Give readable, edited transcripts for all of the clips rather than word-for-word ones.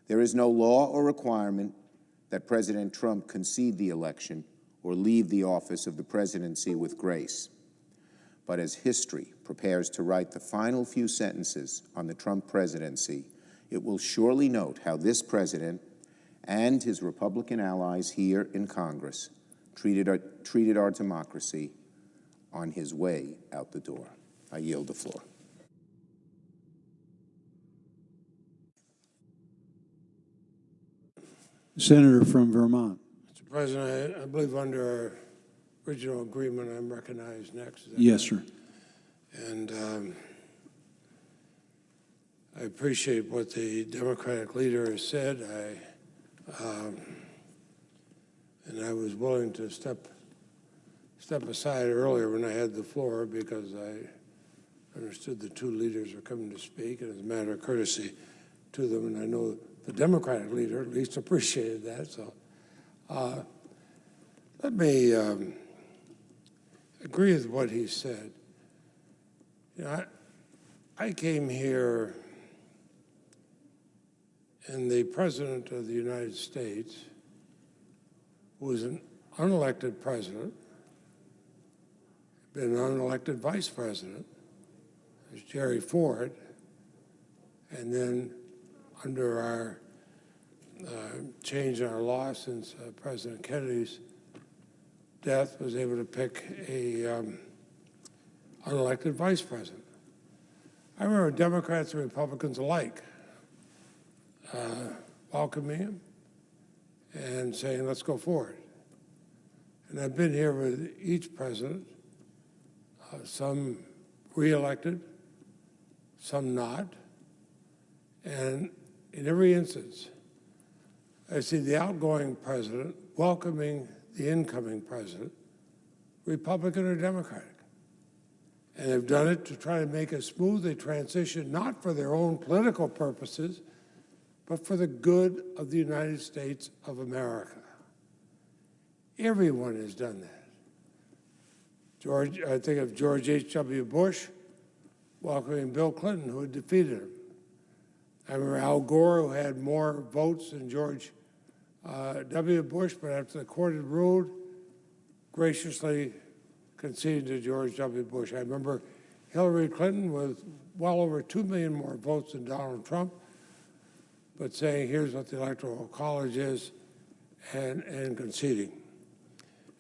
There is no law or requirement that President Trump concede the election or leave the office of the presidency with grace. But as history prepares to write the final few sentences on the Trump presidency, it will surely note how this president and his Republican allies here in Congress treated our democracy on his way out the door. I yield the floor. Senator from Vermont. Mr. President, I believe under our original agreement, I'm recognized next. Yes, sir. And I appreciate what the Democratic leader has said. And I was willing to step aside earlier when I had the floor because I understood the two leaders were coming to speak, and as a matter of courtesy to them, and I know the Democratic leader at least appreciated that. So let me agree with what he said. You know, I came here, and the President of the United States, who was an unelected president, been an unelected vice president, was Jerry Ford, and then under our change in our law since President Kennedy's death, was able to pick a unelected vice president. I remember Democrats and Republicans alike welcoming him and saying, let's go forward. And I've been here with each president, some re-elected, some not. And in every instance, I see the outgoing president welcoming the incoming president, Republican or Democratic. And they've done it to try to make a smooth transition, not for their own political purposes, but for the good of the United States of America. Everyone has done that. I think of George H.W. Bush welcoming Bill Clinton, who had defeated him. I remember Al Gore, who had more votes than George W. Bush, but after the court had ruled, graciously conceded to George W. Bush. I remember Hillary Clinton with well over 2 million more votes than Donald Trump, but saying, here's what the Electoral College is, and conceding.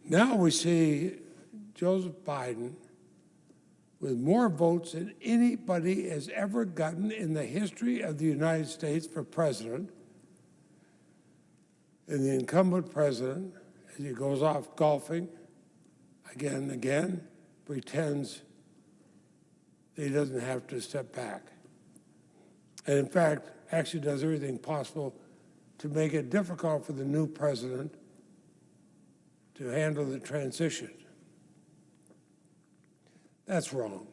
Now we see Joseph Biden with more votes than anybody has ever gotten in the history of the United States for president. And the incumbent president, as he goes off golfing again and again, pretends that he doesn't have to step back. And in fact, actually does everything possible to make it difficult for the new president to handle the transition. That's wrong.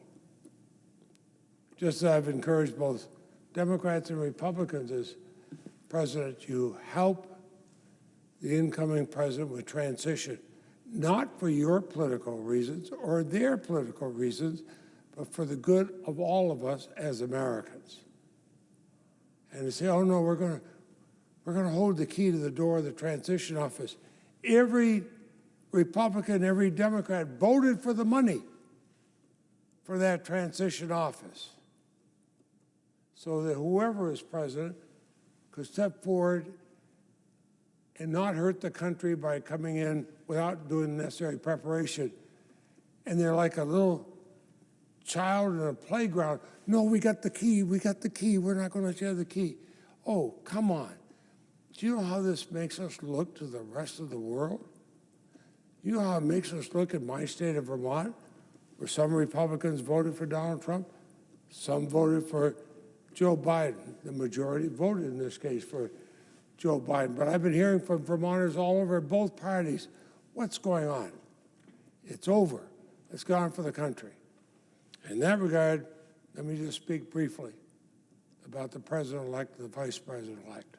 Just as I've encouraged both Democrats and Republicans as president, you help the incoming president with transition, not for your political reasons or their political reasons, but for the good of all of us as Americans. And to say, oh no, we're going to hold the key to the door of the transition office. Every Republican, every Democrat voted for the money for that transition office, so that whoever is president could step forward and not hurt the country by coming in without doing the necessary preparation. And they're like a little child in a playground. No, we got the key, we're not going to let you have the key. Oh, come on. Do you know how this makes us look to the rest of the world? You know how it makes us look at my state of Vermont, where some Republicans voted for Donald Trump, some voted for Joe Biden. The majority voted in this case for Joe Biden. But I've been hearing from Vermonters all over both parties, what's going on? It's over. It's gone for the country. In that regard, let me just speak briefly about the president-elect and the vice president-elect.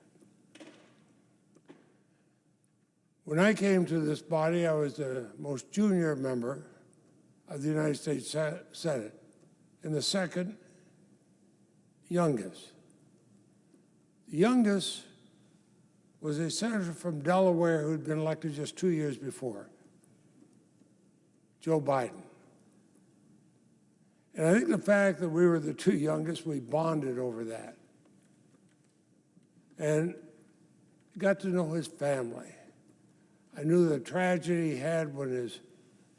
When I came to this body, I was the most junior member of the United States Senate and the second youngest. The youngest was a senator from Delaware who had been elected just 2 years before, Joe Biden. And I think the fact that we were the two youngest, we bonded over that. And got to know his family. I knew the tragedy he had when his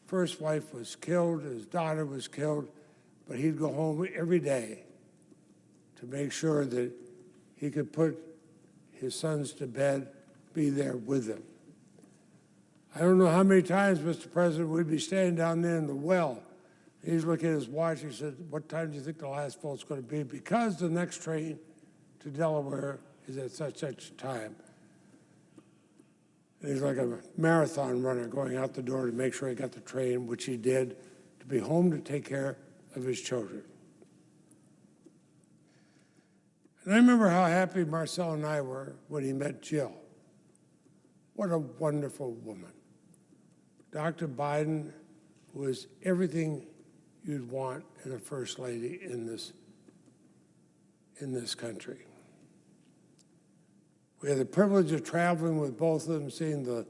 first wife was killed, his daughter was killed, but he'd go home every day to make sure that he could put his sons to bed, be there with them. I don't know how many times, Mr. President, we'd be standing down there in the well. He's looking at his watch. He said, "What time do you think the last vote's going to be?" Because the next train to Delaware is at such a time. And he's like a marathon runner going out the door to make sure he got the train, which he did, to be home to take care of his children. And I remember how happy Marcel and I were when he met Jill. What a wonderful woman. Dr. Biden was everything you'd want in a first lady in this country. We had the privilege of traveling with both of them, seeing the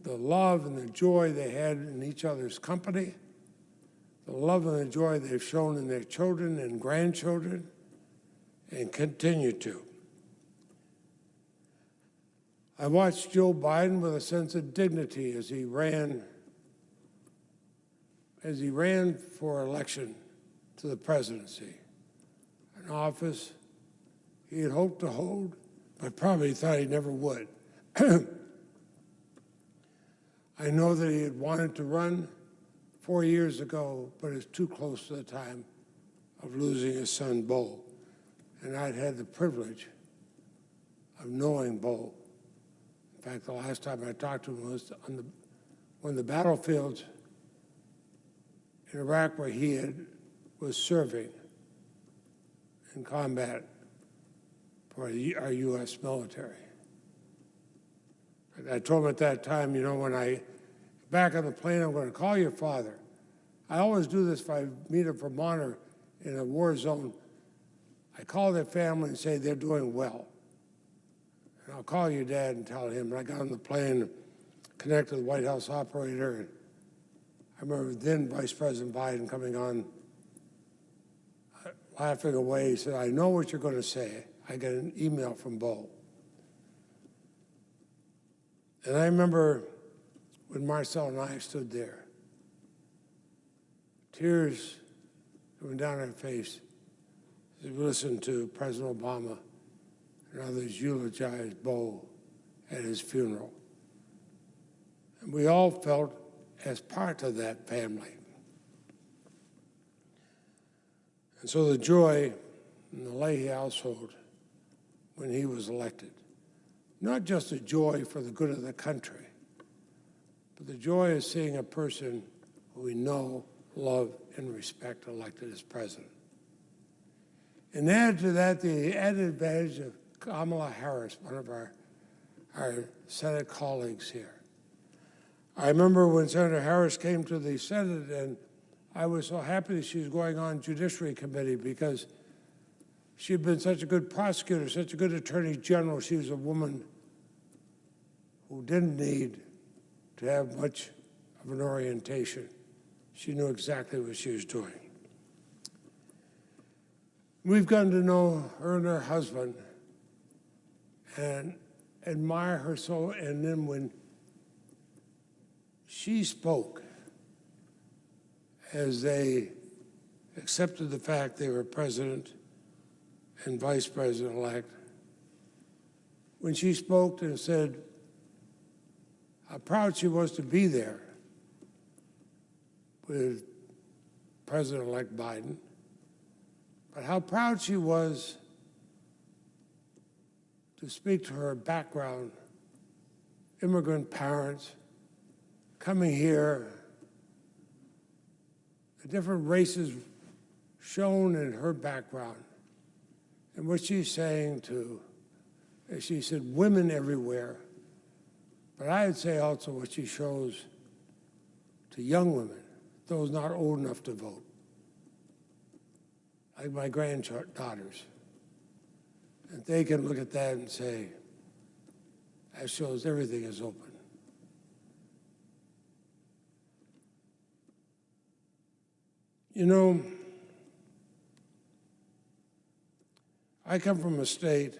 love and the joy they had in each other's company, the love and the joy they've shown in their children and grandchildren, and continue to. I watched Joe Biden with a sense of dignity as he ran for election to the presidency, an office he had hoped to hold, but probably thought he never would. I know that he had wanted to run 4 years ago, but it's too close to the time of losing his son, Beau. And I'd had the privilege of knowing Beau. In fact, the last time I talked to him was on one of the battlefields in Iraq where he was serving in combat for our U.S. military. I told him at that time, you know, when I get back on the plane, I'm going to call your father. I always do this if I meet a Vermonter in a war zone. I call their family and say they're doing well. And I'll call your dad and tell him. And I got on the plane, connected to the White House operator, and I remember then Vice President Biden coming on, laughing away. He said, "I know what you're going to say. I got an email from Beau." And I remember when Marcel and I stood there, tears coming down our face as we listened to President Obama and others eulogize Beau at his funeral. And we all felt as part of that family. And so the joy in the Leahy household when he was elected, not just a joy for the good of the country, but the joy of seeing a person who we know, love, and respect elected as president. And add to that the added advantage of Kamala Harris, one of our Senate colleagues here. I remember when Senator Harris came to the Senate, and I was so happy that she was going on Judiciary Committee because she had been such a good prosecutor, such a good attorney general. She was a woman who didn't need to have much of an orientation. She knew exactly what she was doing. We've gotten to know her and her husband and admire her so. And then when she spoke, as they accepted the fact they were president and vice president-elect, when she spoke and said how proud she was to be there with President-elect Biden, but how proud she was to speak to her background, immigrant parents, coming here, the different races shown in her background, and what she's saying to, as she said, women everywhere, but I would say also what she shows to young women, those not old enough to vote, like my granddaughters. And they can look at that and say, That shows everything is open. You know, I come from a state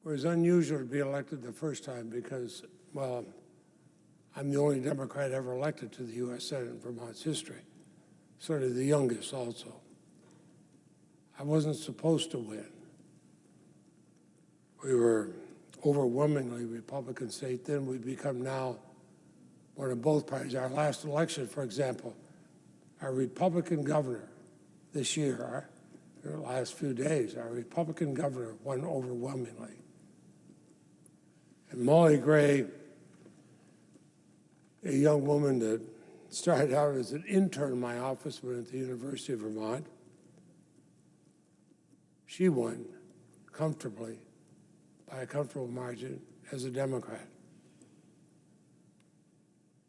where it's unusual to be elected the first time because, well, I'm the only Democrat ever elected to the U.S. Senate in Vermont's history, sort of the youngest also. I wasn't supposed to win. We were overwhelmingly Republican state, then we become now one of both parties. Our last election, for example, our Republican governor this year, the last few days, our Republican governor won overwhelmingly. And Molly Gray, a young woman that started out as an intern in my office when at the University of Vermont, she won comfortably, by a comfortable margin, as a Democrat.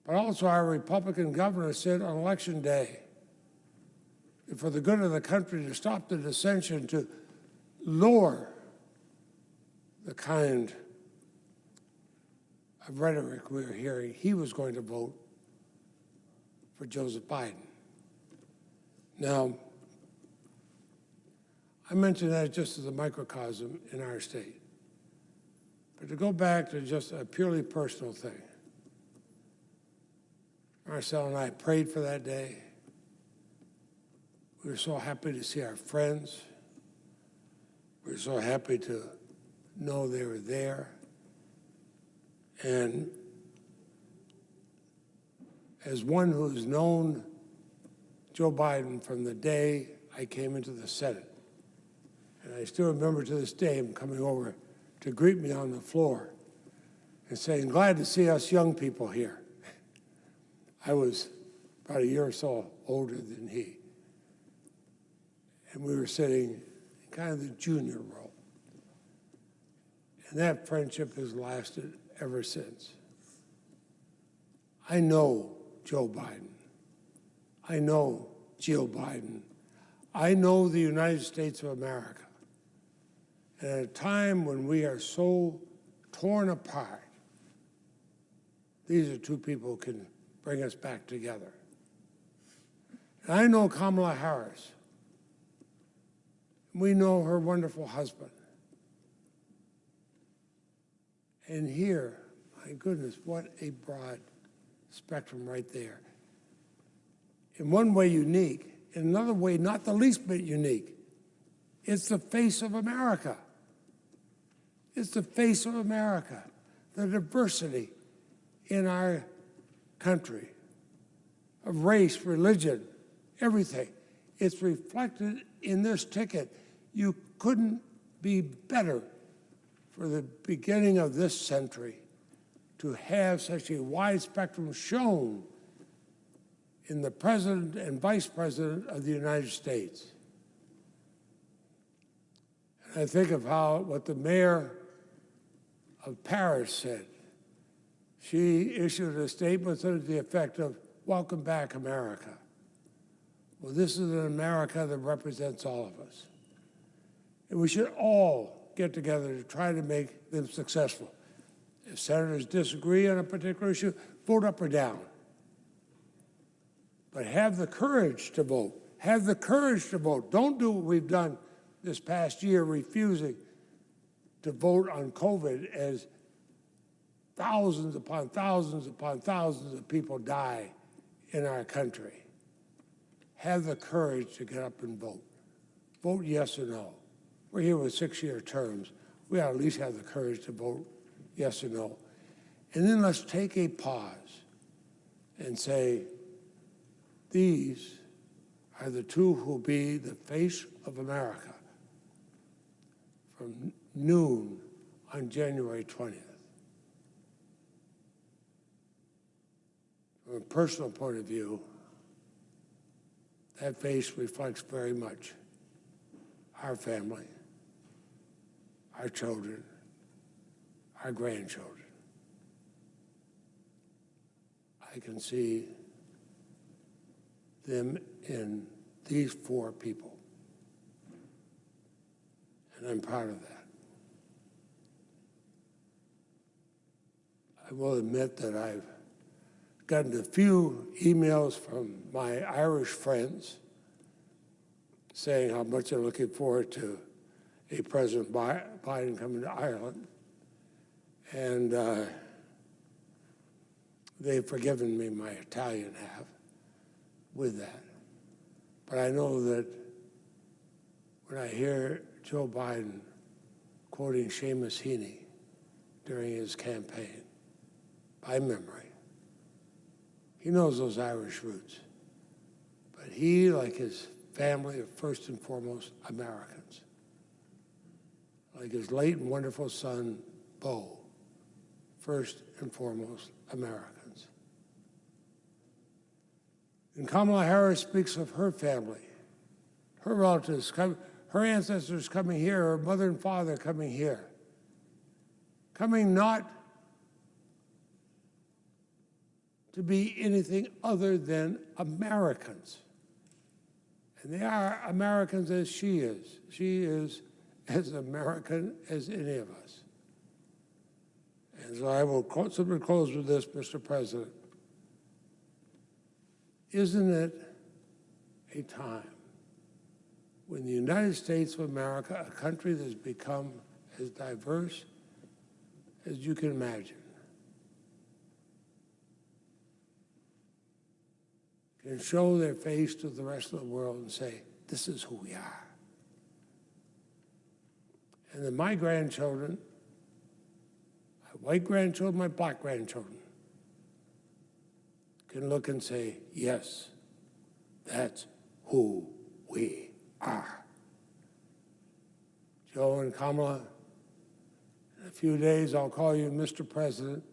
But also our Republican governor said on election day, for the good of the country, to stop the dissension, to lower the kind of rhetoric we were hearing, he was going to vote for Joseph Biden. Now, I mention that just as a microcosm in our state. But to go back to just a purely personal thing, Marcel and I prayed for that day. We were so happy to see our friends. We were so happy to know they were there. And as one who's known Joe Biden from the day I came into the Senate, and I still remember to this day him coming over to greet me on the floor and saying, "Glad to see us young people here." I was about a year or so older than he. And we were sitting in kind of the junior row. And that friendship has lasted ever since. I know Joe Biden. I know Jill Biden. I know the United States of America. And at a time when we are so torn apart, these are two people who can bring us back together. And I know Kamala Harris. We know her wonderful husband. And here, my goodness, what a broad spectrum right there. In one way unique, in another way not the least bit unique. It's the face of America. It's the face of America, the diversity in our country of race, religion, everything. It's reflected in this ticket. You couldn't be better for the beginning of this century to have such a wide spectrum shown in the President and Vice President of the United States. And I think of what the mayor of Paris said. She issued a statement to the effect of, "Welcome back, America." Well, this is an America that represents all of us. And we should all get together to try to make them successful. If senators disagree on a particular issue, vote up or down. But have the courage to vote. Have the courage to vote. Don't do what we've done this past year, refusing to vote on COVID as thousands upon thousands upon thousands of people die in our country. Have the courage to get up and vote. Vote yes or no. We're here with 6-year terms. We ought to at least have the courage to vote yes or no. And then let's take a pause and say, these are the two who will be the face of America from noon on January 20th. From a personal point of view, that face reflects very much our family, our children, our grandchildren. I can see them in these 4 people, and I'm proud of that. I will admit that I've gotten a few emails from my Irish friends saying how much they're looking forward to a President Biden coming to Ireland. And they've forgiven me my Italian half with that. But I know that when I hear Joe Biden quoting Seamus Heaney during his campaign, by memory, he knows those Irish roots. But he, like his family, are first and foremost Americans. Like his late and wonderful son, Beau, first and foremost Americans. And Kamala Harris speaks of her family, her relatives, her ancestors coming here, her mother and father coming here, coming not to be anything other than Americans. And they are Americans as she is. She is as American as any of us. And so I will simply close with this, Mr. President. Isn't it a time when the United States of America, a country that's become as diverse as you can imagine, can show their face to the rest of the world and say, this is who we are. And then my grandchildren, my white grandchildren, my black grandchildren, can look and say, yes, that's who we are. Joe and Kamala, in a few days I'll call you Mr. President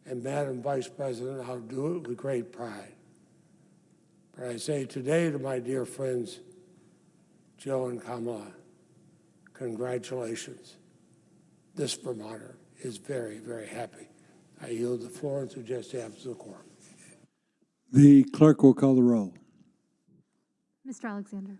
and Madam Vice President. I'll do it with great pride. But I say today to my dear friends, Joe and Kamala, congratulations. This Vermonter is very, very happy. I yield the floor and suggest after the quorum. The clerk will call the roll. Mr. Alexander.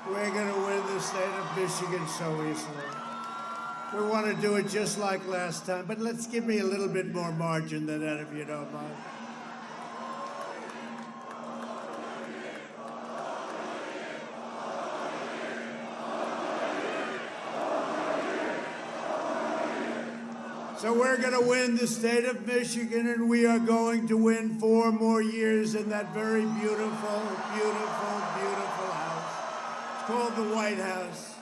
we're going to win the state of Michigan so easily. We want to do it just like last time, but let's give me a little bit more margin than that, if you don't mind. So we're going to win the state of Michigan, and we are going to win 4 more years in that very beautiful, beautiful, beautiful house. It's called the White House.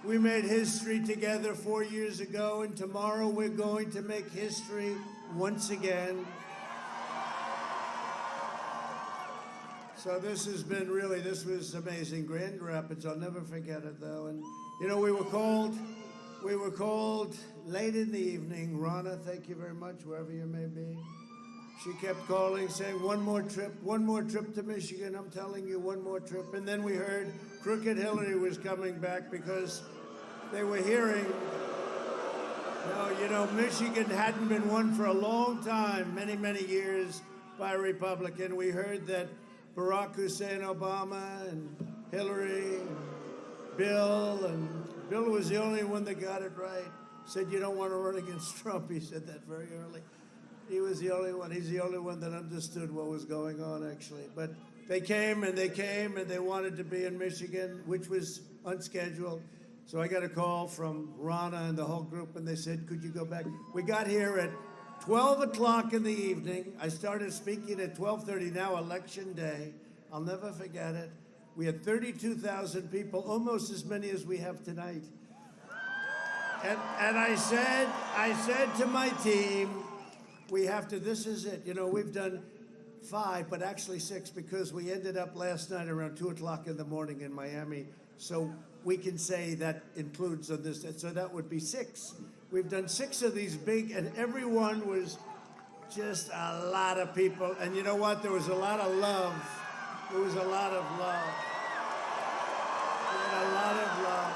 We made history together 4 years ago, and tomorrow we're going to make history once again. So this has been really, this was amazing. Grand Rapids, I'll never forget it though. And you know, we were called late in the evening. Ronna, thank you very much, wherever you may be. She kept calling, saying, one more trip to Michigan. I'm telling you, one more trip. And then we heard Crooked Hillary was coming back because they were hearing, no, you know, Michigan hadn't been won for a long time, many, many years by a Republican. We heard that Barack Hussein Obama and Hillary and Bill was the only one that got it right. Said, you don't want to run against Trump. He said that very early. He was the only one. He's the only one that understood what was going on, actually. But they came and they wanted to be in Michigan, which was unscheduled. So I got a call from Ronna and the whole group, and they said, could you go back? We got here at 12 o'clock in the evening. I started speaking at 12:30, now election day. I'll never forget it. We had 32,000 people, almost as many as we have tonight. And I said to my team, we have to, this is it. You know, we've done 5, but actually 6, because we ended up last night around 2 o'clock in the morning in Miami. So we can say that includes on this, so that would be 6. We've done 6 of these big, and everyone was just a lot of people. And you know what? There was a lot of love. There was a lot of love. We had a lot of love.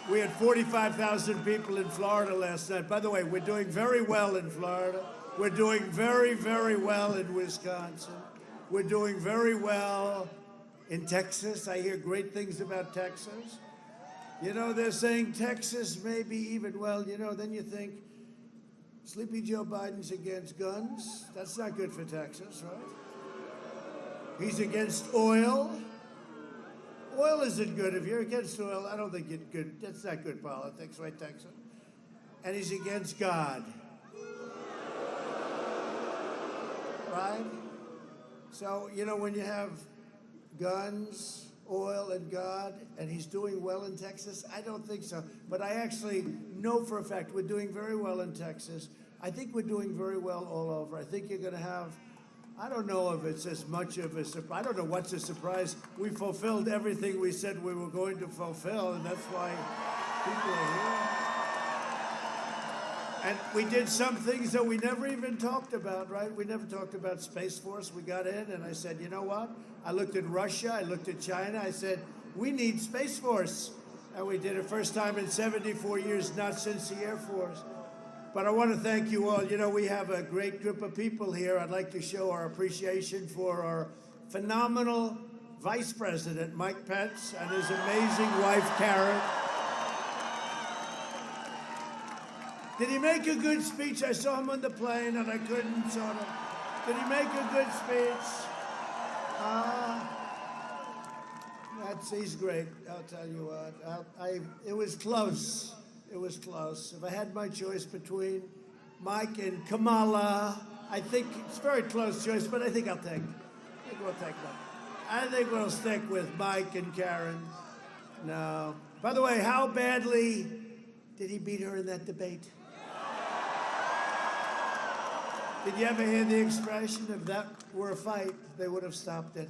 We had 45,000 people in Florida last night. By the way, we're doing very well in Florida. We're doing very, very well in Wisconsin. We're doing very well in Texas. I hear great things about Texas. You know, they're saying Texas maybe even, well, you know, then you think Sleepy Joe Biden's against guns. That's not good for Texas, right? He's against oil. Oil isn't good. If you're against oil, I don't think it's good. That's not good politics, right, Texas? And he's against God. Right? So, you know, when you have guns, oil, and God, and he's doing well in Texas, I don't think so. But I actually know for a fact we're doing very well in Texas. I think we're doing very well all over. I think you're going to have, I don't know if it's as much of a surprise. I don't know what's a surprise. We fulfilled everything we said we were going to fulfill, and that's why people are here. And we did some things that we never even talked about, right? We never talked about Space Force. We got in, and I said, you know what? I looked at Russia. I looked at China. I said, we need Space Force. And we did it first time in 74 years, not since the Air Force. But I want to thank you all. You know, we have a great group of people here. I'd like to show our appreciation for our phenomenal Vice President, Mike Pence, and his amazing wife, Karen. Did he make a good speech? I saw him on the plane, and I couldn't sort of. Did he make a good speech? He's great, I'll tell you what. It was close. It was close. If I had my choice between Mike and Kamala, I think it's a very close choice, but I think we'll take Mike. I think we'll stick with Mike and Karen. No. By the way, how badly did he beat her in that debate? Did you ever hear the expression, if that were a fight, they would have stopped it?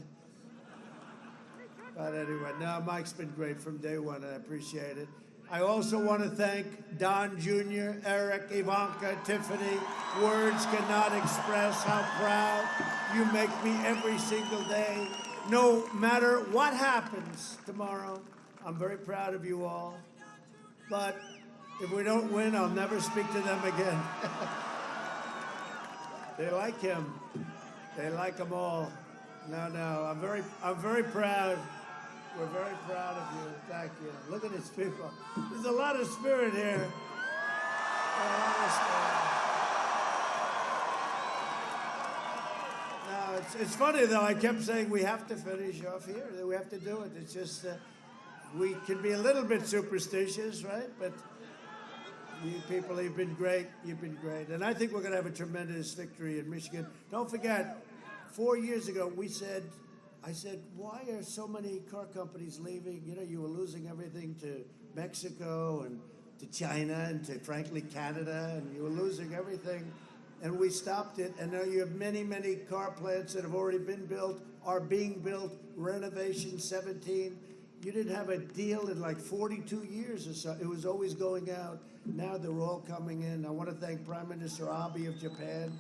But anyway, no, Mike's been great from day one, and I appreciate it. I also want to thank Don Jr., Eric, Ivanka, Tiffany. Words cannot express how proud you make me every single day. No matter what happens tomorrow, I'm very proud of you all. But if we don't win, I'll never speak to them again. They like him. They like him all. No, I'm very proud. We're very proud of you. Thank you. Look at these people. There's a lot of spirit here. A lot of spirit. Now, it's funny, though. I kept saying we have to finish off here. That we have to do it. It's just we can be a little bit superstitious, right? But you people, you've been great. You've been great. And I think we're going to have a tremendous victory in Michigan. Don't forget, 4 years ago, I said, why are so many car companies leaving? You know, you were losing everything to Mexico and to China and to, frankly, Canada, and you were losing everything. And we stopped it, and now you have many, many car plants that have already been built, are being built, renovation 17. You didn't have a deal in like 42 years or so. It was always going out. Now they're all coming in. I want to thank Prime Minister Abe of Japan.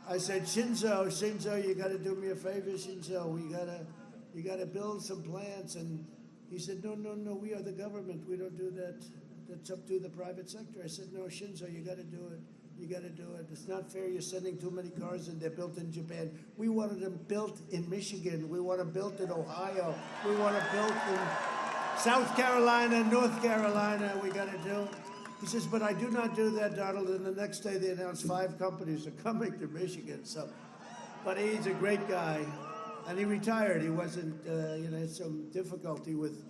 I said, Shinzo, you got to do me a favor, Shinzo. You got to build some plants. And he said, no, we are the government. We don't do that. That's up to the private sector. I said, no, Shinzo, you got to do it. You got to do it. It's not fair. You're sending too many cars and they're built in Japan. We wanted them built in Michigan. We want them built in Ohio. We want them built in South Carolina, North Carolina. We got to do it. He says, but I do not do that, Donald. And the next day they announced 5 companies are coming to Michigan. So, but he's a great guy. And he retired. He wasn't, had some difficulty with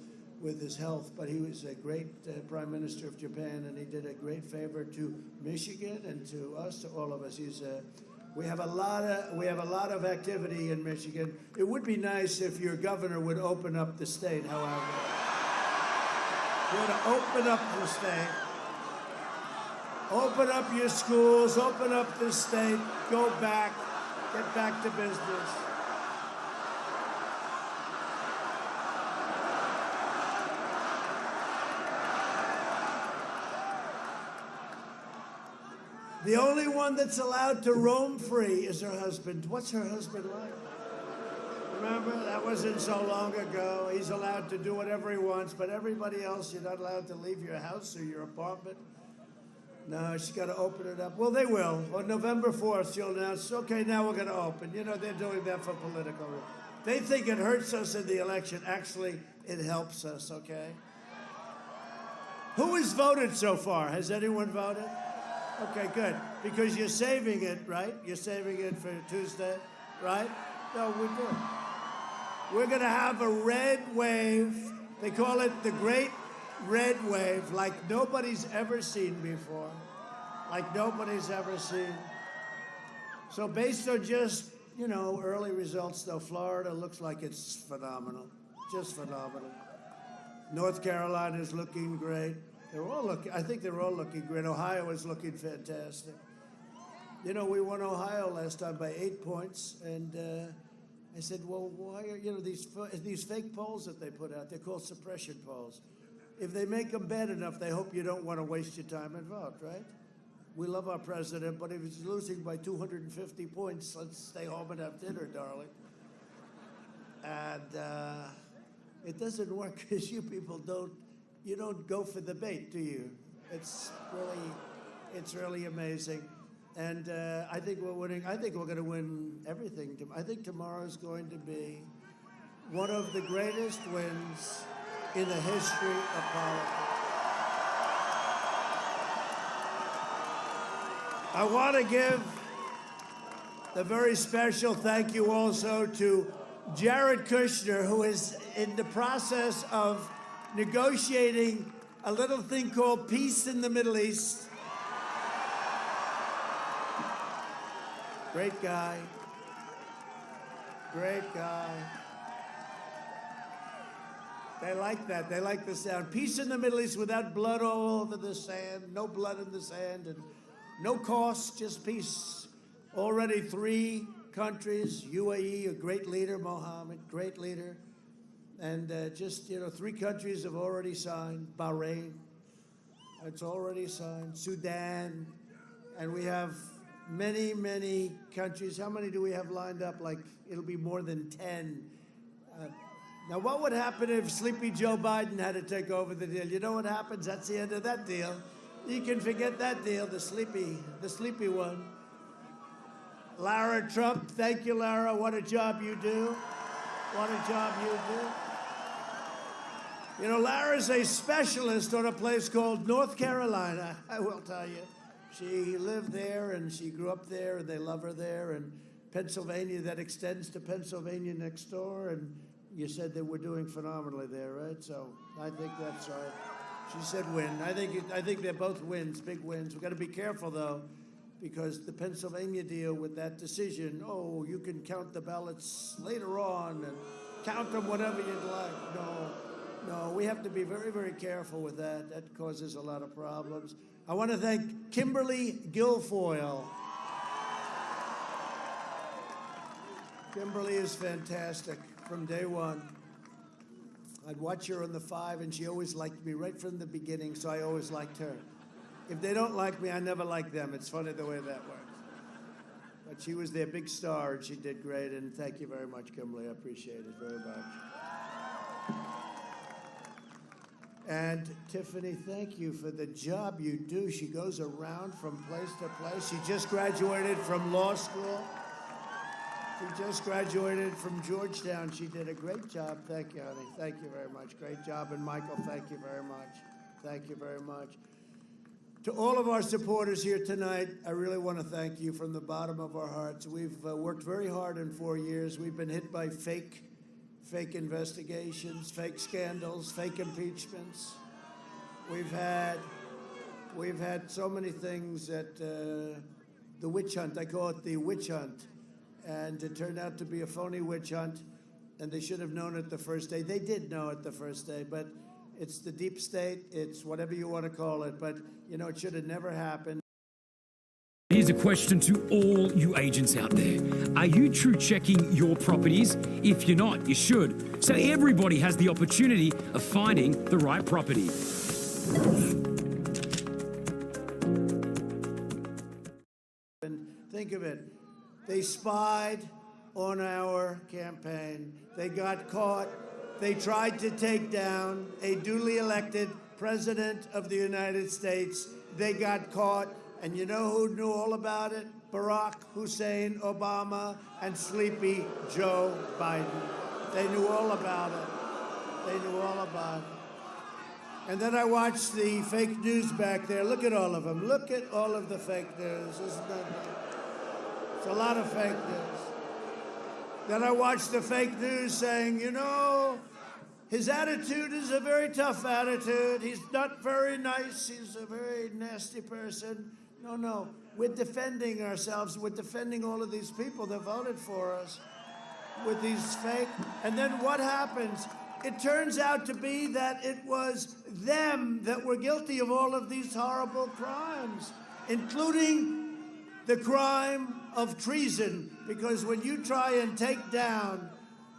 his health, but he was a great Prime Minister of Japan, and he did a great favor to Michigan and to us, to all of us. We have a lot of activity in Michigan. It would be nice if your governor would open up the state, however. You want to open up the state. Open up your schools, open up the state, go back, get back to business. The only one that's allowed to roam free is her husband. What's her husband like? Remember, that wasn't so long ago. He's allowed to do whatever he wants, but everybody else, you're not allowed to leave your house or your apartment. No, she's got to open it up. Well, they will. On November 4th, she'll announce, okay, now we're going to open. You know, they're doing that for political. They think it hurts us in the election. Actually, it helps us, okay? Who has voted so far? Has anyone voted? Okay, good. Because you're saving it, right? You're saving it for Tuesday, right? No, we do. We're going to have a red wave. They call it the Great Red Wave, like nobody's ever seen before. Like nobody's ever seen. So based on just, early results, though, Florida looks like it's phenomenal. Just phenomenal. North Carolina is looking great. I think they're all looking great. Ohio is looking fantastic. We won Ohio last time by 8 points, and I said, well, why are, these fake polls that they put out, they're called suppression polls. If they make them bad enough, they hope you don't want to waste your time and vote, right? We love our president, but if he's losing by 250 points, let's stay home and have dinner, darling. And it doesn't work because you people don't go for the bait, do you? It's really amazing. And I think we're winning. I think we're going to win everything. I think tomorrow's going to be one of the greatest wins in the history of politics. I want to give a very special thank you also to Jared Kushner, who is in the process of negotiating a little thing called peace in the Middle East. Great guy. Great guy. They like that. They like the sound. Peace in the Middle East without blood all over the sand, no blood in the sand, and no cost, just peace. Already 3 countries, UAE, a great leader, Mohammed, great leader. And 3 countries have already signed. Bahrain, it's already signed. Sudan, and we have many, many countries. How many do we have lined up? Like, it'll be more than 10. Now, what would happen if Sleepy Joe Biden had to take over the deal? You know what happens? That's the end of that deal. You can forget that deal, the sleepy one. Lara Trump, thank you, Lara. What a job you do. What a job you do. You know, Lara's a specialist on a place called North Carolina, I will tell you. She lived there and she grew up there and they love her there. And Pennsylvania, that extends to Pennsylvania next door. And you said they were doing phenomenally there, right? So I think that's right. She said win. I think they're both wins, big wins. We've got to be careful, though, because the Pennsylvania deal with that decision, oh, you can count the ballots later on and count them whatever you'd like. No, we have to be very, very careful with that. That causes a lot of problems. I want to thank Kimberly Guilfoyle. Kimberly is fantastic from day one. I'd watch her on the 5, and she always liked me right from the beginning, so I always liked her. If they don't like me, I never like them. It's funny the way that works. But she was their big star, and she did great, and thank you very much, Kimberly. I appreciate it very much. And Tiffany, thank you for the job you do. She goes around from place to place. She just graduated from law school. She just graduated from Georgetown. She did a great job. Thank you, honey. Thank you very much. Great job. And Michael, thank you very much. Thank you very much. To all of our supporters here tonight, I really want to thank you from the bottom of our hearts. We've worked very hard in 4 years. We've been hit by fake investigations, fake scandals, fake impeachments. We've had so many things that the witch hunt, I call it the witch hunt. And it turned out to be a phony witch hunt, and they should have known it the first day. They did know it the first day, but it's the deep state, it's whatever you want to call it, but, you know, it should have never happened. Here's a question to all you agents out there. Are you true checking your properties? If you're not, you should. So everybody has the opportunity of finding the right property. And think of it. They spied on our campaign. They got caught. They tried to take down a duly elected president of the United States. They got caught. And you know who knew all about it? Barack Hussein Obama and Sleepy Joe Biden. They knew all about it. They knew all about it. And then I watched the fake news back there. Look at all of them. Look at all of the fake news. Isn't that nice? It's a lot of fake news. Then I watched the fake news saying, you know, his attitude is a very tough attitude. He's not very nice. He's a very nasty person. No. We're defending ourselves. We're defending all of these people that voted for us with these fake. And then what happens? It turns out to be that it was them that were guilty of all of these horrible crimes, including the crime of treason, because when you try and take down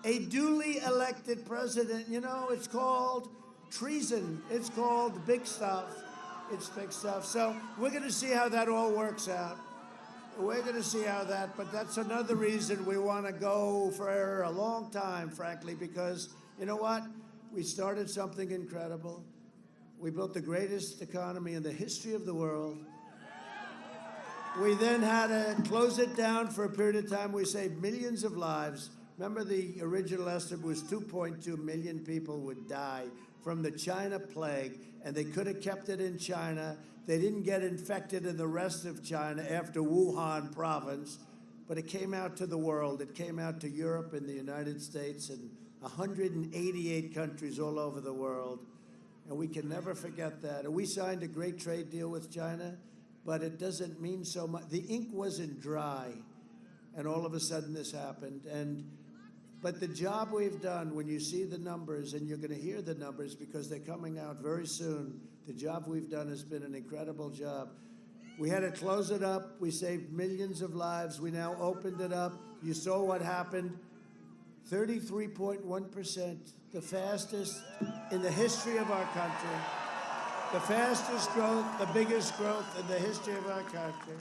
a duly elected president, you know, it's called treason. It's called big stuff. It's big stuff. So we're going to see how that all works out. We're going to see how that, but that's another reason we want to go for a long time, frankly, because you know what? We started something incredible. We built the greatest economy in the history of the world. We then had to close it down for a period of time. We saved millions of lives. Remember, the original estimate was 2.2 million people would die from the China plague, and they could have kept it in China. They didn't get infected in the rest of China after Wuhan province, but it came out to the world. It came out to Europe and the United States and 188 countries all over the world, and we can never forget that. And we signed a great trade deal with China, but it doesn't mean so much. The ink wasn't dry, and all of a sudden this happened. But the job we've done, when you see the numbers, and you're going to hear the numbers because they're coming out very soon, the job we've done has been an incredible job. We had to close it up. We saved millions of lives. We now opened it up. You saw what happened. 33.1%, the fastest in the history of our country. The fastest growth, the biggest growth in the history of our country.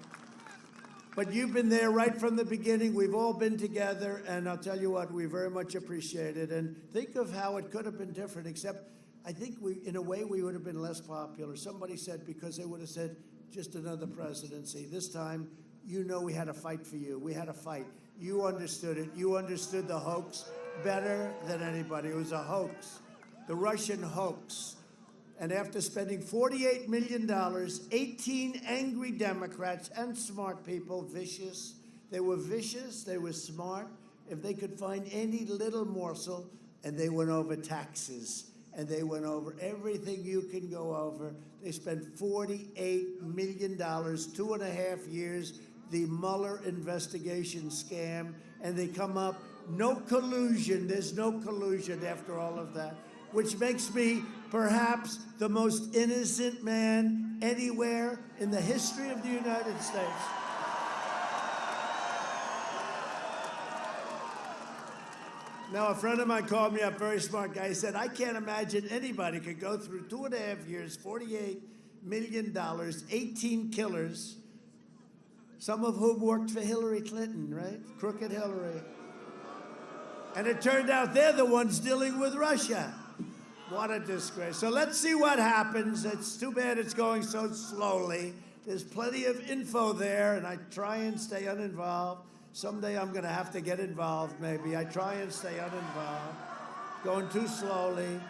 But you've been there right from the beginning. We've all been together, and I'll tell you what, we very much appreciate it. And think of how it could have been different, except I think in a way, we would have been less popular. Somebody said, because they would have said, just another presidency. This time, you know we had to fight for you. We had to fight. You understood it. You understood the hoax better than anybody. It was a hoax. the Russian hoax. And after spending $48 million, 18 angry Democrats and smart people, vicious, they were smart, if they could find any little morsel, and they went over taxes, and they went over everything you can go over. They spent $48 million, 2.5 years, the Mueller investigation scam, and they come up, no collusion, there's no collusion after all of that, which makes me perhaps the most innocent man anywhere in the history of the United States. Now, a friend of mine called me up, very smart guy. He said, I can't imagine anybody could go through 2.5 years, $48 million, 18 killers, some of whom worked for Hillary Clinton, right? Crooked Hillary. And it turned out they're the ones dealing with Russia. What a disgrace. So let's see what happens. It's too bad it's going so slowly. There's plenty of info there, and I try and stay uninvolved. Someday I'm going to have to get involved, maybe. I try and stay uninvolved. Going too slowly.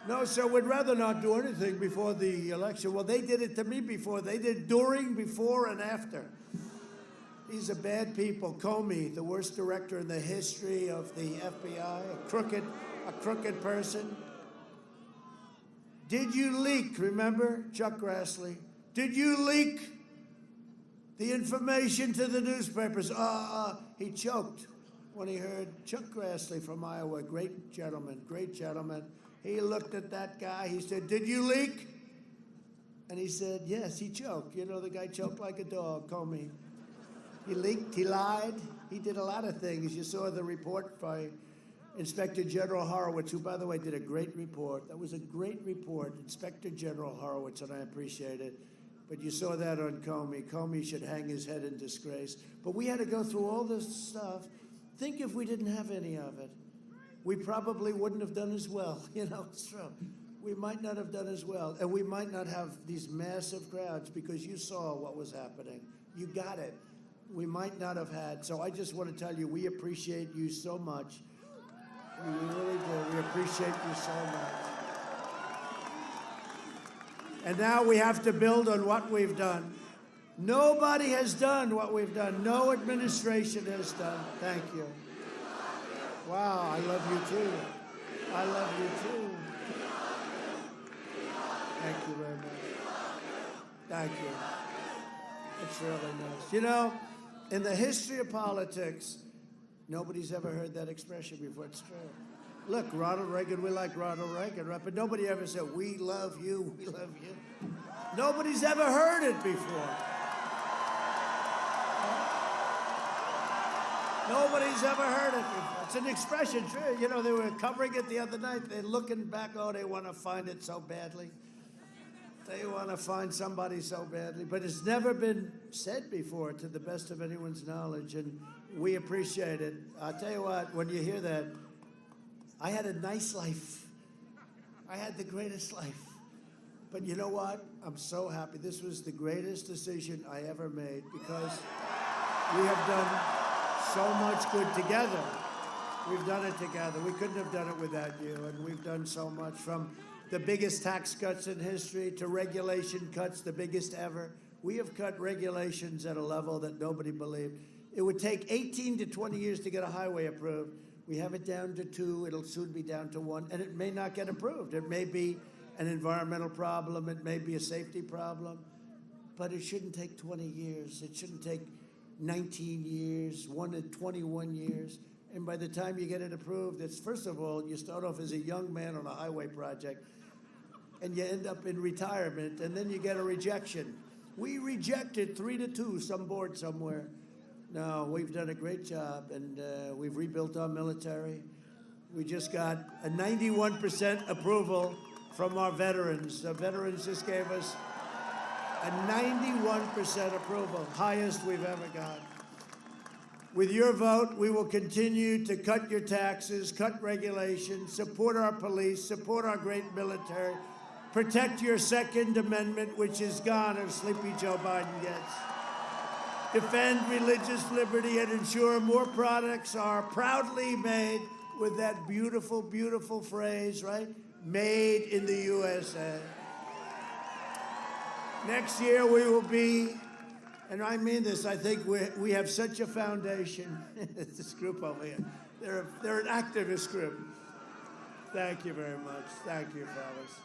No, sir, we'd rather not do anything before the election. Well, they did it to me before. They did during, before, and after. These are bad people. Comey, the worst director in the history of the FBI, a crooked person. Did you leak, remember, Chuck Grassley? Did you leak the information to the newspapers? He choked when he heard Chuck Grassley from Iowa, great gentleman. He looked at that guy, he said, did you leak? And he said, yes, he choked. You know, the guy choked like a dog, Comey. He leaked, he lied, he did a lot of things. You saw the report by Inspector General Horowitz, who, by the way, did a great report. That was a great report, Inspector General Horowitz, and I appreciate it. But you saw that on Comey. Comey should hang his head in disgrace. But we had to go through all this stuff. Think if we didn't have any of it. We probably wouldn't have done as well. You know, it's true. We might not have done as well. And we might not have these massive crowds because you saw what was happening. You got it. We might not have had. So I just want to tell you, we appreciate you so much. We really do. We appreciate you so much. And now we have to build on what we've done. Nobody has done what we've done. No administration has done. Thank you. Wow, I love you too. I love you too. Thank you very much. Thank you. It's really nice. You know, in the history of politics, nobody's ever heard that expression before. It's true. Look, Ronald Reagan, we like Ronald Reagan, right? But nobody ever said, we love you, we love you. Nobody's ever heard it before. Nobody's ever heard it before. It's an expression, true. You know, they were covering it the other night. They're looking back, oh, they want to find it so badly. They want to find somebody so badly. But it's never been said before, to the best of anyone's knowledge, and we appreciate it. I'll tell you what, when you hear that, I had a nice life. I had the greatest life. But you know what? I'm so happy. This was the greatest decision I ever made because we have done so much good together. We've done it together. We couldn't have done it without you. And we've done so much, from the biggest tax cuts in history to regulation cuts, the biggest ever. We have cut regulations at a level that nobody believed. It would take 18 to 20 years to get a highway approved. We have it down to 2. It'll soon be down to 1. And it may not get approved. It may be an environmental problem. It may be a safety problem. But it shouldn't take 20 years. It shouldn't take 19 years, 1 to 21 years. And by the time you get it approved, it's, first of all, you start off as a young man on a highway project, and you end up in retirement, and then you get a rejection. We rejected 3 to 2, some board somewhere. No, we've done a great job, and we've rebuilt our military. We just got a 91% approval from our veterans. The veterans just gave us a 91% approval, highest we've ever got. With your vote, we will continue to cut your taxes, cut regulations, support our police, support our great military, protect your Second Amendment, which is gone if Sleepy Joe Biden gets. Defend religious liberty and ensure more products are proudly made with that beautiful, beautiful phrase, right? made in the USA. Next year we will be, and I mean this, I think we have such a foundation. This group over here, they're an activist group. Thank you very much. Thank you, fellas.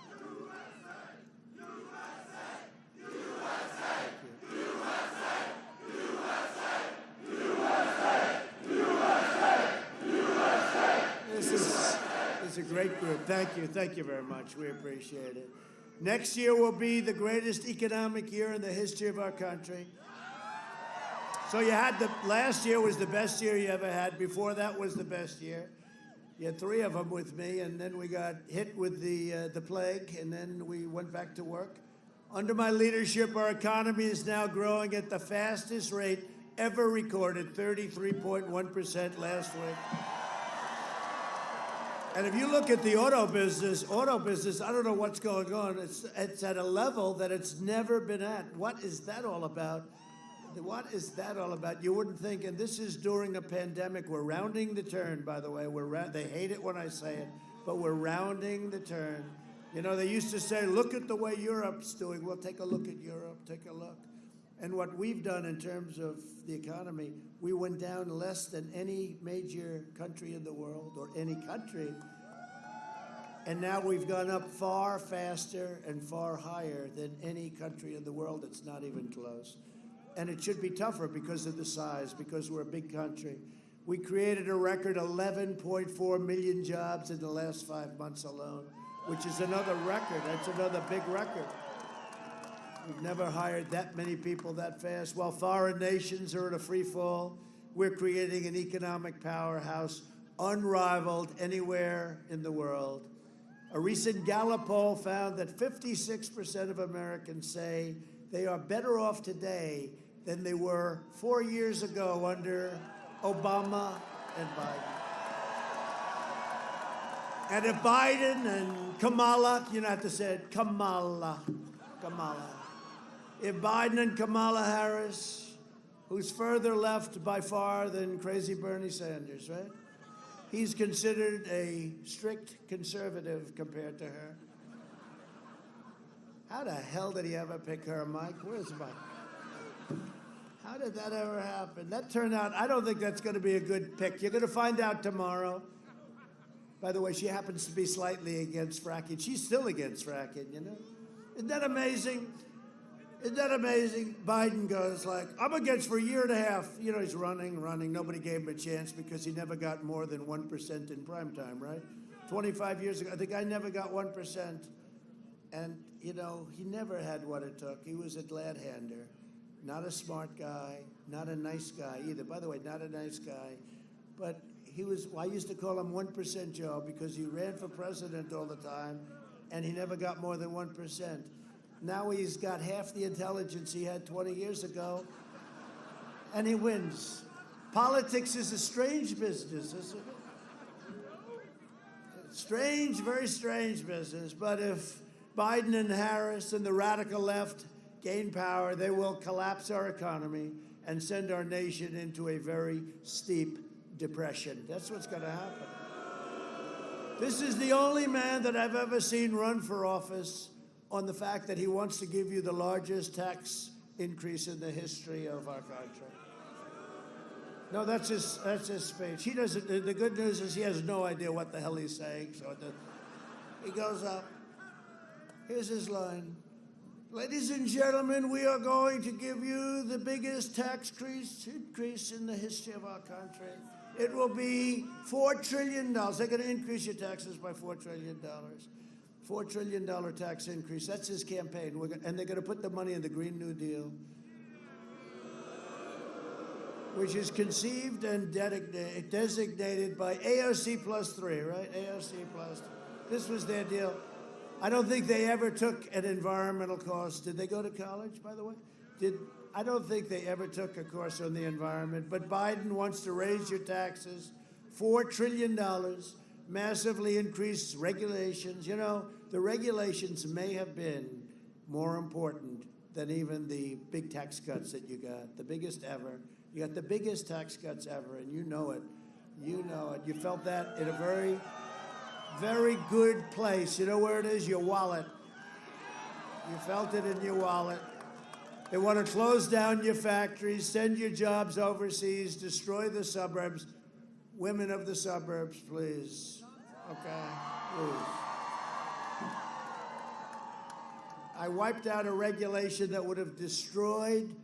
This is a great group. Thank you very much. We appreciate it. Next year will be the greatest economic year in the history of our country. So you had last year was the best year you ever had. Before that was the best year. You had 3 of them with me, and then we got hit with the plague, and then we went back to work. Under my leadership, our economy is now growing at the fastest rate ever recorded, 33.1% last week. And if you look at the auto business, I don't know what's going on. It's at a level that it's never been at. What is that all about? What is that all about? You wouldn't think, and this is during a pandemic. We're rounding the turn, by the way. They hate it when I say it, but we're rounding the turn. You know, they used to say, look at the way Europe's doing. Well, take a look at Europe, take a look. And what we've done in terms of the economy, we went down less than any major country in the world, or any country. And now we've gone up far faster and far higher than any country in the world. It's not even close. And it should be tougher because of the size, because we're a big country. We created a record 11.4 million jobs in the last 5 months alone, which is another record. That's another big record. We've never hired that many people that fast. While foreign nations are in a free fall, we're creating an economic powerhouse unrivaled anywhere in the world. A recent Gallup poll found that 56% of Americans say they are better off today than they were 4 years ago under Obama and Biden. And if Biden and Kamala, you don't have to say it, Kamala. If Biden and Kamala Harris, who's further left by far than crazy Bernie Sanders, right? He's considered a strict conservative compared to her. How the hell did he ever pick her, Mike? Where's Mike? How did that ever happen? That turned out, I don't think that's going to be a good pick. You're going to find out tomorrow. By the way, she happens to be slightly against fracking. She's still against fracking, you know? Isn't that amazing? Isn't that amazing? Biden goes like, I'm against for a year and a half. You know, he's running. Nobody gave him a chance because he never got more than 1% in prime time, right? 25 years ago, the guy never got 1%. And, you know, he never had what it took. He was a glad-hander, not a smart guy, not a nice guy either. By the way, not a nice guy. But he was, well, I used to call him 1% Joe because he ran for president all the time, and he never got more than 1%. Now he's got half the intelligence he had 20 years ago, and he wins. Politics is a strange business, isn't it? Strange, very strange business. But if Biden and Harris and the radical left gain power, they will collapse our economy and send our nation into a very steep depression. That's what's going to happen. This is the only man that I've ever seen run for office on the fact that he wants to give you the largest tax increase in the history of our country. No, that's his speech. He doesn't. The good news is he has no idea what the hell he's saying. So he goes up. Here's his line. Ladies and gentlemen, we are going to give you the biggest tax increase in the history of our country. It will be $4 trillion. They're going to increase your taxes by $4 trillion. $4 trillion tax increase. That's his campaign. And they're going to put the money in the Green New Deal, which is conceived and designated by AOC plus 3, right? AOC plus 3. This was their deal. I don't think they ever took an environmental course. Did they go to college, by the way? I don't think they ever took a course on the environment. But Biden wants to raise your taxes, $4 trillion, massively increase regulations. You know, the regulations may have been more important than even the big tax cuts that you got, the biggest ever. You got the biggest tax cuts ever, and you know it. You know it. You felt that in a very, very good place. You know where it is? Your wallet. You felt it in your wallet. They want to close down your factories, send your jobs overseas, destroy the suburbs. Women of the suburbs, please. Okay, please. I wiped out a regulation that would have destroyed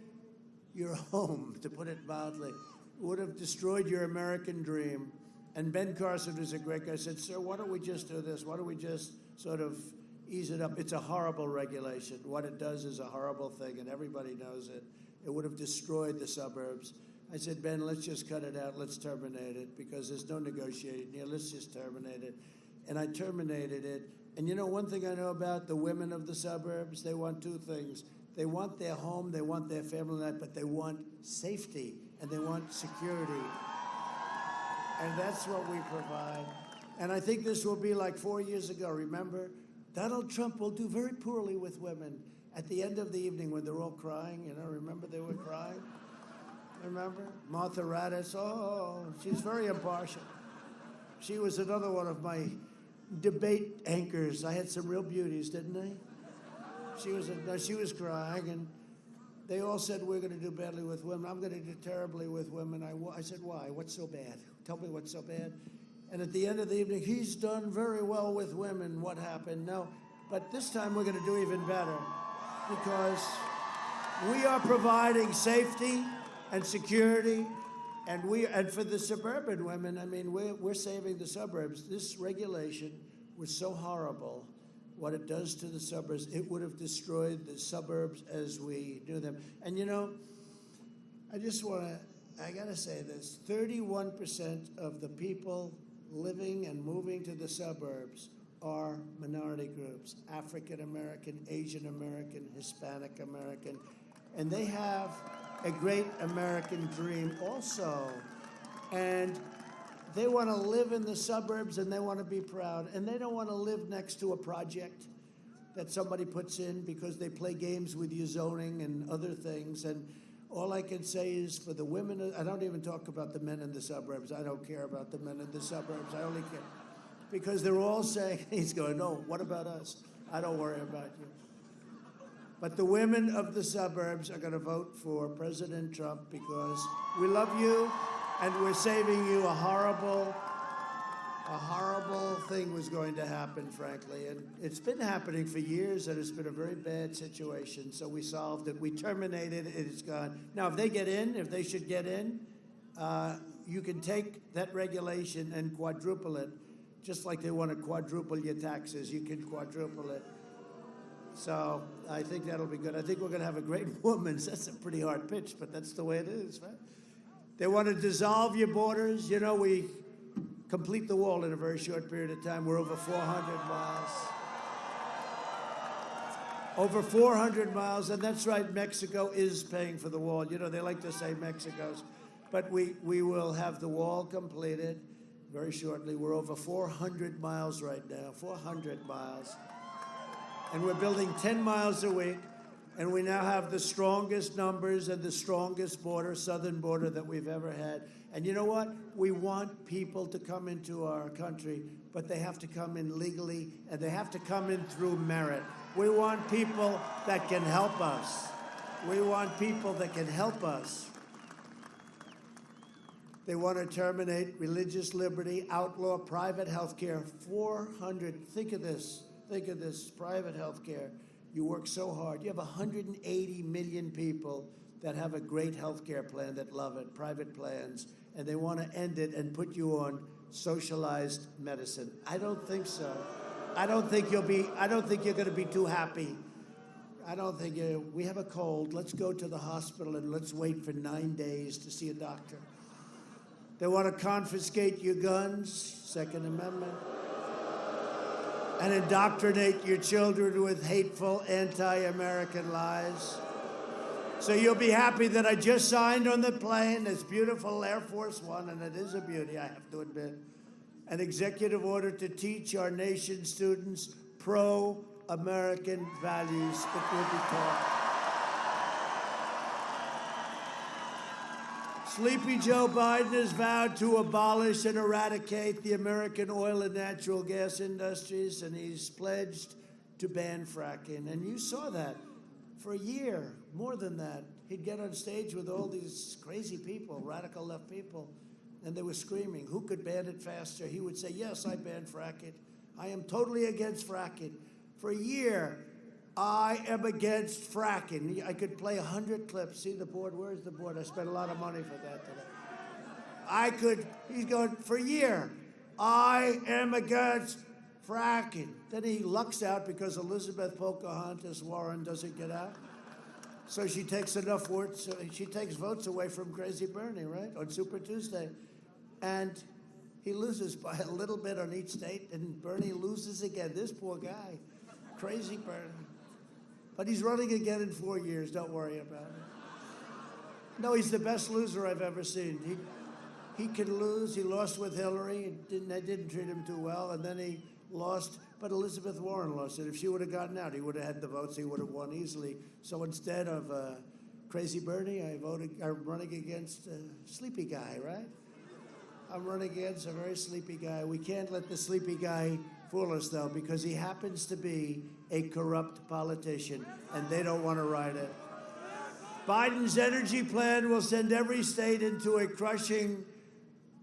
your home, to put it mildly. Would have destroyed your American dream. And Ben Carson was a great guy. I said, sir, why don't we just do this? Why don't we just sort of ease it up? It's a horrible regulation. What it does is a horrible thing, and everybody knows it. It would have destroyed the suburbs. I said, Ben, let's just cut it out. Let's terminate it, because there's no negotiating here. Let's just terminate it. And I terminated it. And you know, one thing I know about the women of the suburbs, they want two things. They want their home, they want their family life, but they want safety, and they want security. And that's what we provide. And I think this will be like 4 years ago. Remember, Donald Trump will do very poorly with women at the end of the evening when they're all crying. You know, remember they were crying? Remember? Martha Raddatz, oh, she's very impartial. She was another one of my debate anchors. I had some real beauties, didn't I? She was crying, and they all said we're going to do badly with women. I'm going to do terribly with women. I said, why? What's so bad? Tell me what's so bad. And at the end of the evening, he's done very well with women. What happened? No. But this time we're going to do even better, because we are providing safety and security, and for the suburban women, I mean, we're saving the suburbs. This regulation was so horrible. What it does to the suburbs, it would have destroyed the suburbs as we knew them. And you know, I gotta say this, 31% of the people living and moving to the suburbs are minority groups, African American, Asian American, Hispanic American, and they have a great American dream also. And they want to live in the suburbs, and they want to be proud, and they don't want to live next to a project that somebody puts in because they play games with your zoning and other things. And all I can say is for the women, I don't even talk about the men in the suburbs. I don't care about the men in the suburbs. I only care because they're all saying, he's going, no, what about us? I don't worry about you. But the women of the suburbs are going to vote for President Trump because we love you, and we're saving you. A horrible thing was going to happen, frankly. And it's been happening for years, and it's been a very bad situation. So we solved it. We terminated it. It's gone. Now, if they get in, if they should get in, you can take that regulation and quadruple it. Just like they want to quadruple your taxes, you can quadruple it. So I think that'll be good. I think we're going to have a great women's. That's a pretty hard pitch, but that's the way it is, right? They want to dissolve your borders. You know, we complete the wall in a very short period of time. We're over 400 miles. Over 400 miles, and that's right, Mexico is paying for the wall. You know, they like to say Mexico's. But we will have the wall completed very shortly. We're over 400 miles right now, 400 miles. And we're building 10 miles a week. And we now have the strongest numbers and the strongest border, southern border, that we've ever had. And you know what? We want people to come into our country, but they have to come in legally, and they have to come in through merit. We want people that can help us. We want people that can help us. They want to terminate religious liberty, outlaw private health care. 400, think of this, private health care. You work so hard. You have 180 million people that have a great health care plan that love it, private plans, and they want to end it and put you on socialized medicine. I don't think so. I don't think you're going to be too happy. We have a cold. Let's go to the hospital and let's wait for 9 days to see a doctor. They want to confiscate your guns, Second Amendment, and indoctrinate your children with hateful anti-American lies. So you'll be happy that I just signed on the plane, this beautiful Air Force One, and it is a beauty, I have to admit, an executive order to teach our nation's students pro-American values. It will be taught. Sleepy Joe Biden has vowed to abolish and eradicate the American oil and natural gas industries, and he's pledged to ban fracking. And you saw that for a year, more than that. He'd get on stage with all these crazy people, radical left people, and they were screaming, who could ban it faster? He would say, yes, I ban fracking. I am totally against fracking. For a year, I am against fracking. I could play 100 clips. See the board? Where's the board? I spent a lot of money for that today. He's going, for a year, I am against fracking. Then he lucks out because Elizabeth Pocahontas Warren doesn't get out. So she takes enough votes, she takes votes away from Crazy Bernie, right, on Super Tuesday. And he loses by a little bit on each state, and Bernie loses again. This poor guy, Crazy Bernie. But he's running again in 4 years, don't worry about it. No, he's the best loser I've ever seen. He can lose. He lost with Hillary. They didn't treat him too well, and then he lost, but Elizabeth Warren lost it. If she would have gotten out, he would have had the votes. He would have won easily. So instead of Crazy Bernie, I'm running against a sleepy guy, right? I'm running against a very sleepy guy. We can't let the sleepy guy fool us, though, because he happens to be a corrupt politician, and they don't want to ride it. Biden's energy plan will send every state into a crushing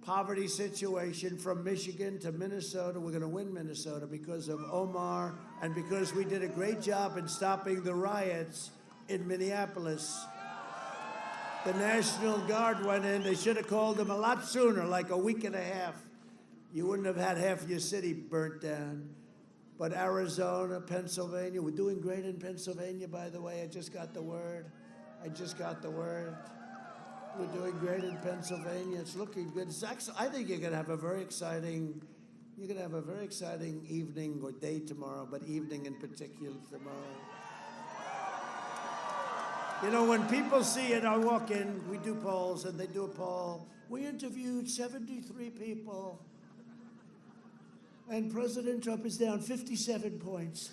poverty situation, from Michigan to Minnesota. We're going to win Minnesota because of Omar and because we did a great job in stopping the riots in Minneapolis. The National Guard went in. They should have called them a lot sooner, like a week and a half. You wouldn't have had half your city burnt down. But Arizona, Pennsylvania, we're doing great in Pennsylvania, by the way. I just got the word. We're doing great in Pennsylvania. It's looking good. It's actually, I think you're going to have a very exciting evening or day tomorrow, but evening in particular tomorrow. You know, when people see it, I walk in, we do polls, and they do a poll. We interviewed 73 people, and President Trump is down 57 points.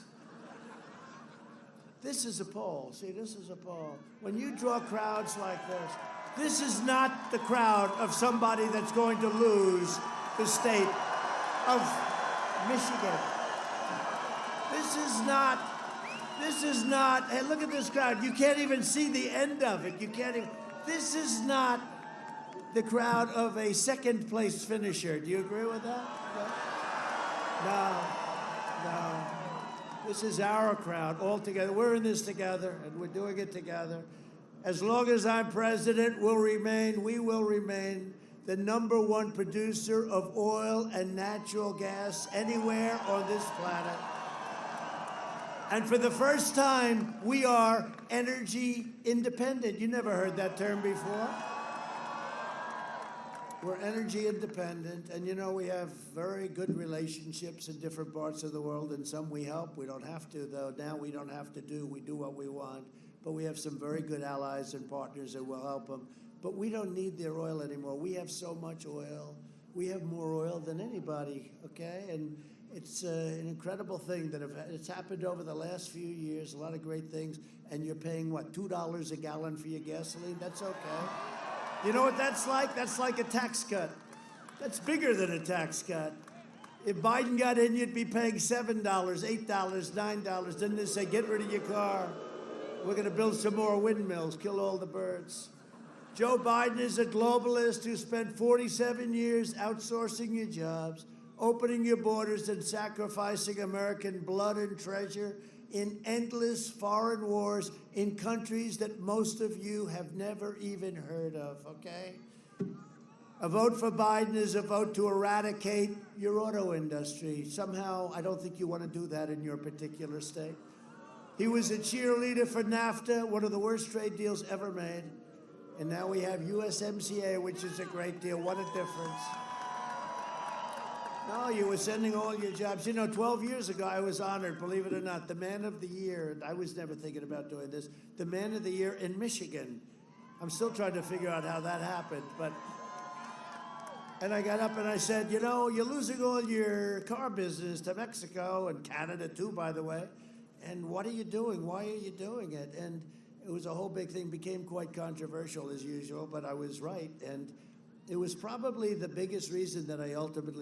This is a poll. See, this is a poll. When you draw crowds like this is not the crowd of somebody that's going to lose the state of Michigan. This is not, hey, look at this crowd. You can't even see the end of it. This is not the crowd of a second place finisher. Do you agree with that? No. This is our crowd all together. We're in this together, and we're doing it together. As long as I'm president, we will remain the #1 producer of oil and natural gas anywhere on this planet. And for the first time, we are energy independent. You never heard that term before. We're energy independent, and you know, we have very good relationships in different parts of the world, and some we help. We don't have to, though. Now we don't have to we do what we want. But we have some very good allies and partners that will help them. But we don't need their oil anymore. We have so much oil. We have more oil than anybody, okay? And it's an incredible thing that it's happened over the last few years, a lot of great things, and you're paying, what, $2 a gallon for your gasoline? That's okay. You know what that's like? That's like a tax cut. That's bigger than a tax cut. If Biden got in, you'd be paying $7, $8, $9. Then they say, get rid of your car. We're going to build some more windmills, kill all the birds. Joe Biden is a globalist who spent 47 years outsourcing your jobs, opening your borders, and sacrificing American blood and treasure in endless foreign wars in countries that most of you have never even heard of, okay? A vote for Biden is a vote to eradicate your auto industry. Somehow, I don't think you want to do that in your particular state. He was a cheerleader for NAFTA, one of the worst trade deals ever made. And now we have USMCA, which is a great deal. What a difference. No, you were sending all your jobs. You know, 12 years ago, I was honored, believe it or not, the Man of the Year, and I was never thinking about doing this, the Man of the Year in Michigan. I'm still trying to figure out how that happened, and I got up and I said, you know, you're losing all your car business to Mexico and Canada too, by the way. And what are you doing? Why are you doing it? And It was a whole big thing, became quite controversial as usual, but I was right. And it was probably the biggest reason that I ultimately